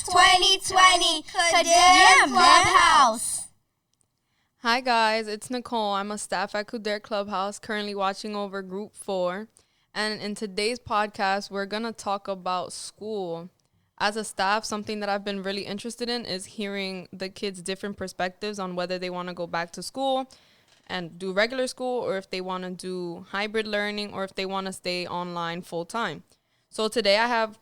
2020 Kader Clubhouse. Hi guys, it's Nicole. I'm a staff at Kader Clubhouse, currently watching over Group 4. And in today's podcast, we're going to talk about school. As a staff, something that I've been really interested in is hearing the kids' different perspectives on whether they want to go back to school and do regular school, or if they want to do hybrid learning, or if they want to stay online full time. So today I have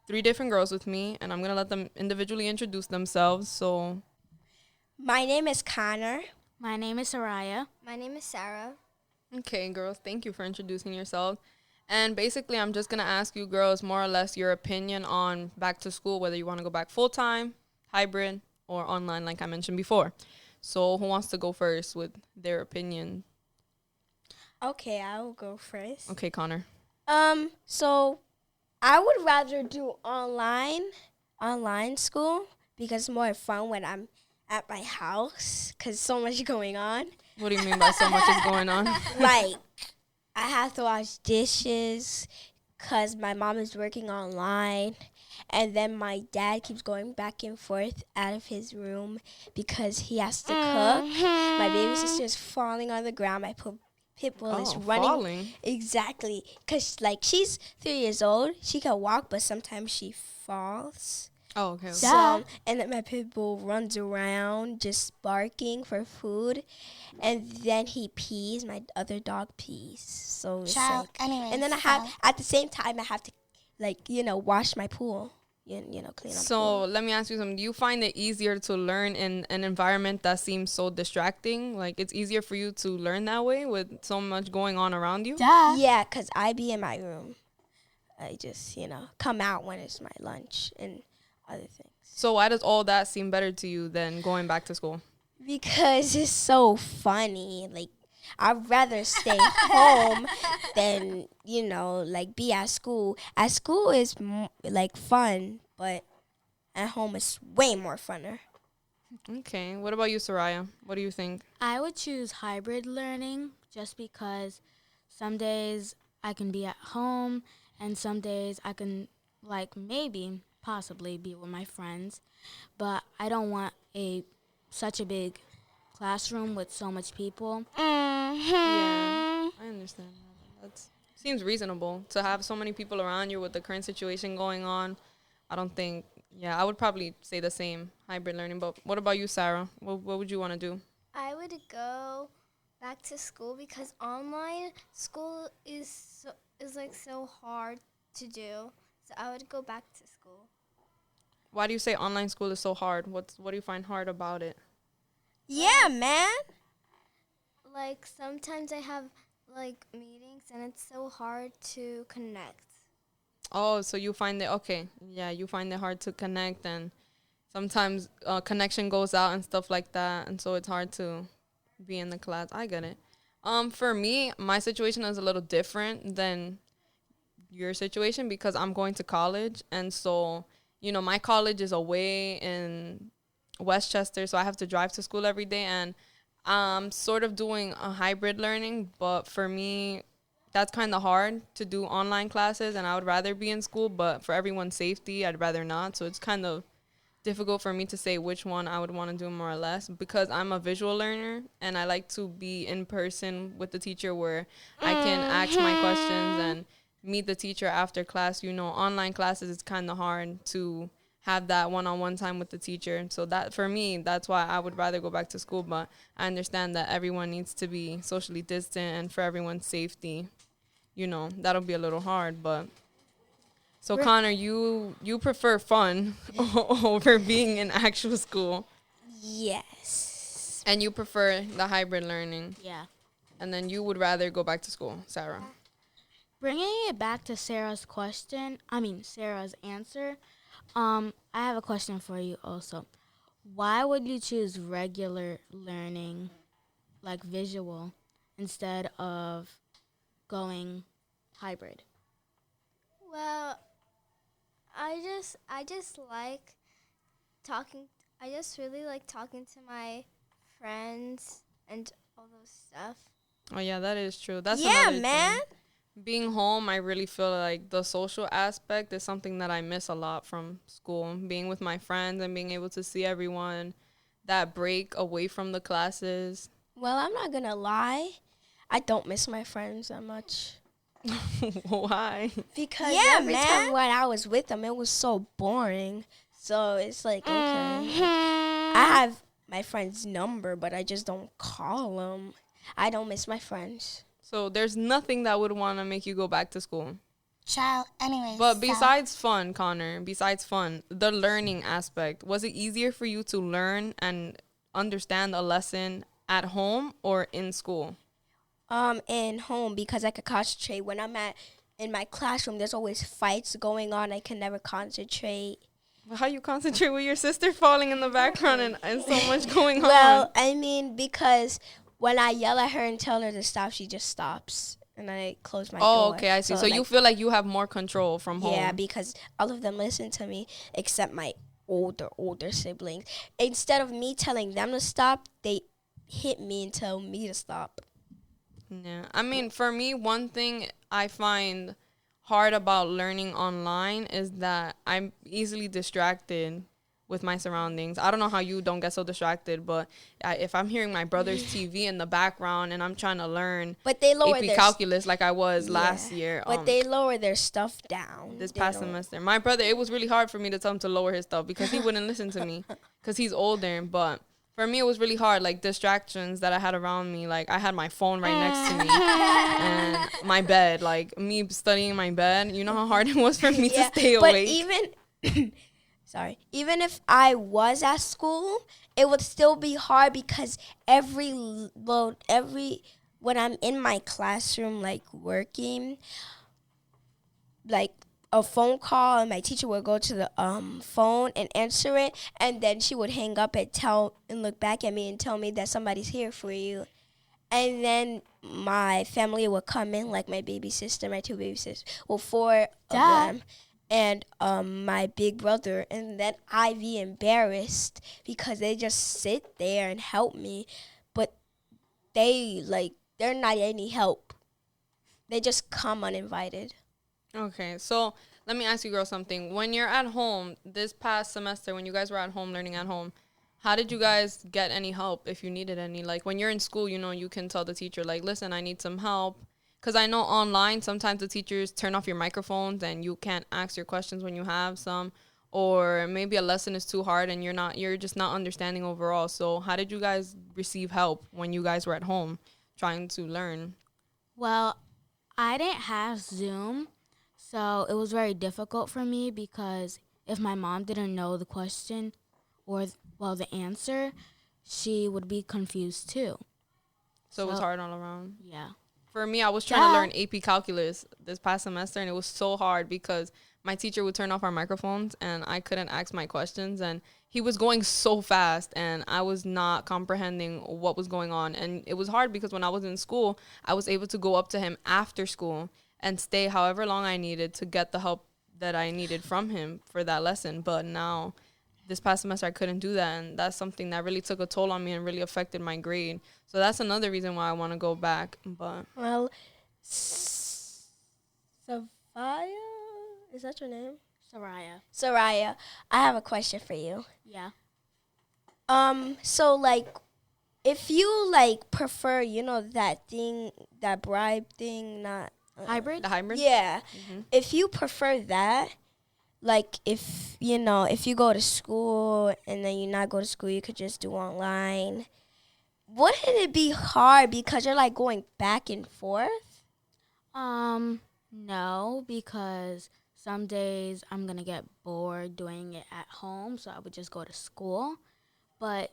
3 different girls with me, and I'm going to let them individually introduce themselves. So my name is Connor. My name is Soraya. My name is Sarah. Okay, girls, thank you for introducing yourselves. And basically, I'm just going to ask you girls more or less your opinion on back to school, whether you want to go back full-time, hybrid, or online like I mentioned before. So who wants to go first with their opinion? Okay, I will go first. Okay, Connor. So I would rather do online school because it's more fun when I'm at my house because so much going on. What do you mean by so much is going on? Like, I have to wash dishes because my mom is working online. And then my dad keeps going back and forth out of his room because he has to cook. My baby sister is falling on the ground. My pit bull is running. Falling? Exactly. Because, like, she's 3 years old. She can walk, but sometimes she falls. Oh, okay. So, and then my pit bull runs around just barking for food. And then he pees. My other dog pees. So it's like, and then at the same time, I have to, wash my pool. Clean up. So let me ask you something. Do you find it easier to learn in an environment that seems so distracting? Like, it's easier for you to learn that way with so much going on around you? Yeah, because I be in my room. I just, come out when it's my lunch and other things. So why does all that seem better to you than going back to school? Because it's so funny. Like, I'd rather stay home than, be at school. At school is, fun, but at home it's way more funner. Okay. What about you, Soraya? What do you think? I would choose hybrid learning just because some days I can be at home and some days I can, possibly be with my friends. But I don't want such a big classroom with so much people. Yeah, I understand that. Seems reasonable to have so many people around you with the current situation going on. I would probably say the same, hybrid learning. But what about you, Sarah? What would you want to do? I would go back to school because online school is so hard to do. So I would go back to school. Why do you say online school is so hard? What do you find hard about it? Yeah, man. Like, sometimes I have, meetings, and it's so hard to connect. Oh, so you find it, okay. Yeah, you find it hard to connect, and sometimes connection goes out and stuff like that, and so it's hard to be in the class. I get it. For me, my situation is a little different than your situation because I'm going to college, and so, my college is away in Westchester, so I have to drive to school every day, and I'm sort of doing a hybrid learning, but for me that's kind of hard to do online classes, and I would rather be in school, but for everyone's safety I'd rather not. So it's kind of difficult for me to say which one I would want to do more or less because I'm a visual learner and I like to be in person with the teacher where I can ask my questions and meet the teacher after class. Online classes it's kind of hard to have that one-on-one time with the teacher. So that for me, that's why I would rather go back to school. But I understand that everyone needs to be socially distant, and for everyone's safety, that'll be a little hard. But so Connor, you prefer fun over being in actual school. Yes. And you prefer the hybrid learning. Yeah. And then you would rather go back to school, Sarah. Bringing it back to Sarah's answer, I have a question for you also. Why would you choose regular learning, like visual, instead of going hybrid? Well, I just like talking. I just really like talking to my friends and all those stuff. Oh yeah, that is true. That's yeah, another man. thing. Being home, I really feel like the social aspect is something that I miss a lot from school. Being with my friends and being able to see everyone, that break away from the classes. Well, I'm not gonna lie. I don't miss my friends that much. Why? Because Yeah, every man. time when I was with them, it was so boring. So it's like, okay. Mm-hmm. I have my friend's number, but I just don't call them. I don't miss my friends. So there's nothing that would want to make you go back to school. Child, anyways. But so- besides fun, Connor, besides fun, the learning aspect, was it easier for you to learn and understand a lesson at home or in school? In home, because I could concentrate. When I'm in my classroom, there's always fights going on. I can never concentrate. How you concentrate with your sister falling in the background and so much going Well, on? I mean, because when I yell at her and tell her to stop, she just stops. And I close my door. Oh, okay, I see. So you like, feel like you have more control from home. yeah, because all of them listen to me except my older siblings. Instead of me telling them to stop, they hit me and tell me to stop. Yeah. I mean, for me, one thing I find hard about learning online is that I'm easily distracted with my surroundings. I don't know how you don't get so distracted, but if I'm hearing my brother's TV in the background and I'm trying to learn But they lower AP their calculus like I was last year. But they lower their stuff down. This They past don't- semester. My brother, it was really hard for me to tell him to lower his stuff because he wouldn't listen to me because he's older. But for me, it was really hard, like distractions that I had around me. Like I had my phone right next to me and my bed, like me studying in my bed. You know how hard it was for me to stay but awake? even if I was at school, it would still be hard because when I'm in my classroom, like working, like a phone call, and my teacher would go to the phone and answer it, and then she would hang up and look back at me and tell me that somebody's here for you. And then my family would come in, like my baby sister, my two baby sisters, well, four of them, and my big brother. And then I'd be embarrassed because they just sit there and help me, but they're not any help. They just come uninvited. Okay, so let me ask you girls something. When you're at home, this past semester, when you guys were at home, learning at home, how did you guys get any help if you needed any? Like when you're in school, you can tell the teacher, like, listen, I need some help. Because I know online, sometimes the teachers turn off your microphones and you can't ask your questions when you have some. Or maybe a lesson is too hard and you're just not understanding overall. So how did you guys receive help when you guys were at home trying to learn? Well, I didn't have Zoom, so it was very difficult for me because if my mom didn't know the question or, the answer, she would be confused too. So it was hard all around. Yeah. For me, I was trying to learn AP calculus this past semester, and it was so hard because my teacher would turn off our microphones, and I couldn't ask my questions, and he was going so fast, and I was not comprehending what was going on. And it was hard because when I was in school, I was able to go up to him after school and stay however long I needed to get the help that I needed from him for that lesson. But now, this past semester, I couldn't do that, and that's something that really took a toll on me and really affected my grade. So that's another reason why I want to go back. But Well, Savaya, is that your name? Soraya, I have a question for you. Yeah. So like, if you like prefer, that bribe thing, not Hybrid? the hybrid? yeah. Mm-hmm. If you prefer that, like if you go to school and then you not go to school, you could just do online. Wouldn't it be hard because you're like going back and forth? No, because some days I'm going to get bored doing it at home, so I would just go to school. But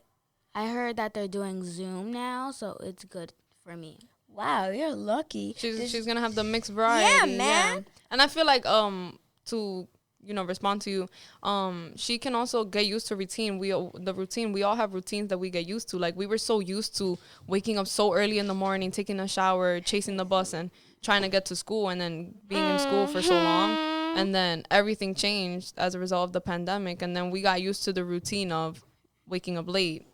I heard that they're doing Zoom now, so it's good for me. Wow, you're lucky. She's gonna have the mixed variety. Yeah, man. And I feel like to respond to you, she can also get used to routine. We all have routines that we get used to. Like we were so used to waking up so early in the morning, taking a shower, chasing the bus, and trying to get to school, and then being in school for so long. And then everything changed as a result of the pandemic, and then we got used to the routine of waking up late,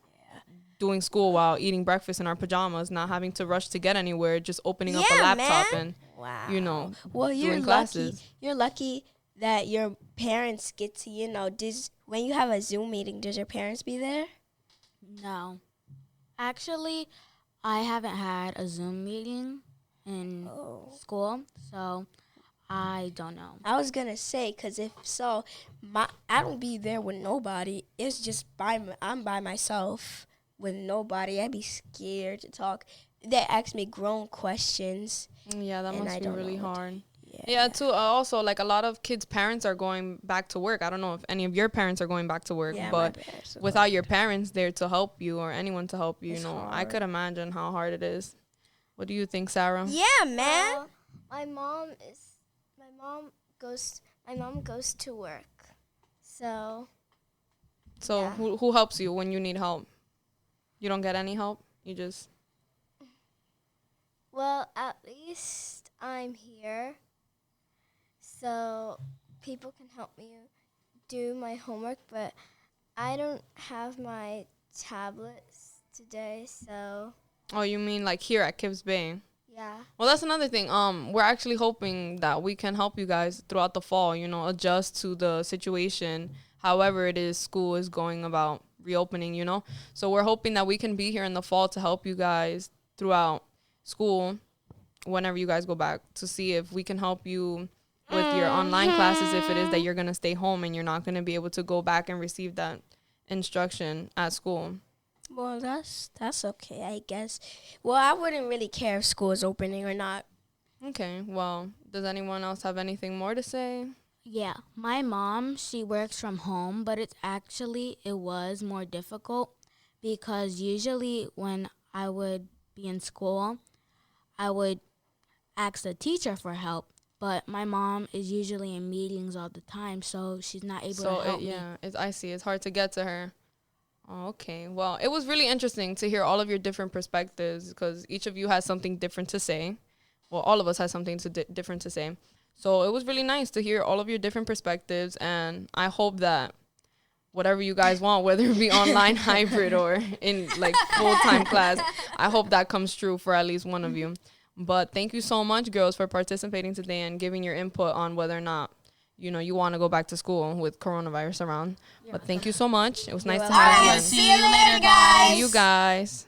doing school while eating breakfast in our pajamas, not having to rush to get anywhere, just opening up a Yeah, laptop man. Wow. you know, well, you're doing lucky. classes. You're lucky that your parents get to, when you have a Zoom meeting, does your parents be there? No. Actually, I haven't had a Zoom meeting in Oh. school, so I don't know. I was gonna say, cause if so, I don't be there with nobody. It's just I'm by myself with nobody. I'd be scared to talk. They ask me grown questions. Yeah, that And must I be don't really know what to- hard. Yeah, too. Also, like a lot of kids' parents are going back to work. I don't know if any of your parents are going back to work, Yeah, my but parents are without your parents there to help you or anyone to help you, It's I hard. could imagine how hard it is. What do you think, Sarah? Yeah, man. Well, my mom goes to work. So So yeah. who helps you when you need help? You don't get any help? You just well, at least I'm here. So people can help me do my homework, but I don't have my tablets today, so Oh, you mean like here at Kips Bay? yeah. Well, that's another thing. We're actually hoping that we can help you guys throughout the fall, adjust to the situation, however it is school is going about reopening. So we're hoping that we can be here in the fall to help you guys throughout school whenever you guys go back to see if we can help you with your online classes if it is that you're going to stay home and you're not going to be able to go back and receive that instruction at school. Well, that's okay, I guess. Well, I wouldn't really care if school is opening or not. Okay, well, does anyone else have anything more to say? Yeah, my mom, she works from home, but it was more difficult because usually when I would be in school, I would ask the teacher for help. But my mom is usually in meetings all the time, so she's not able to help me. I see. It's hard to get to her. Oh, okay. Well, it was really interesting to hear all of your different perspectives because each of you has something different to say. Well, all of us has something different to say. So it was really nice to hear all of your different perspectives, and I hope that whatever you guys want, whether it be online, hybrid, or in like full-time class, I hope that comes true for at least one of you. But thank you so much, girls, for participating today and giving your input on whether or not, you want to go back to school with coronavirus around. But thank you so much. It was nice to have you. See you later, guys. See you guys.